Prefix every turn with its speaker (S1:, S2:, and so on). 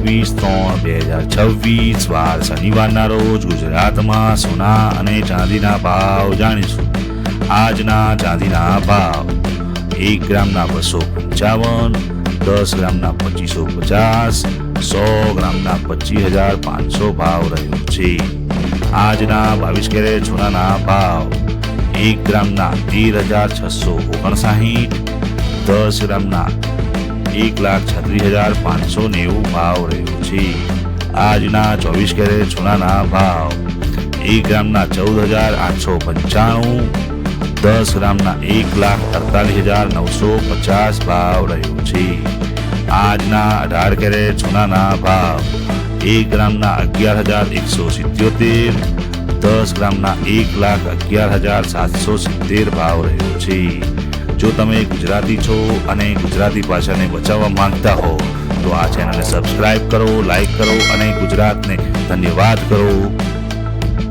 S1: 21/3/2026 વાર શનિવારના રોજ ગુજરાતમાં સોના અને ચાંદીના ભાવ જાણીશું। આજના ચાંદીના ભાવ 1 ગ્રામના 255, 10 ગ્રામના 2550, 100 ગ્રામના 25,500 ભાવ રહ્યો છે। આજના 22 કેરેટ સોનાના ભાવ 1 ગ્રામના 13,659, 10 ગ્રામના 1,36,590 ભાવ રહ્યો છે। આજના 24 કેરેટ સોનાના ભાવ 1 ગ્રામના 14,895, 10 ગ્રામના 1,48,950 ભાવ રહ્યો છે। આજના 18 કેરેટ સોનાના ભાવ 1 ગ્રામના 11,177, 10 ગ્રામના 1,11,770 ભાવ રહ્યો છે। જો તમે ગુજરાતી છો અને ગુજરાતી ભાષાને બચાવવા માંગતા હો તો આ ચેનલને સબસ્ક્રાઇબ કરો, લાઈક કરો અને ગુજરાતને ધન્યવાદ કરો।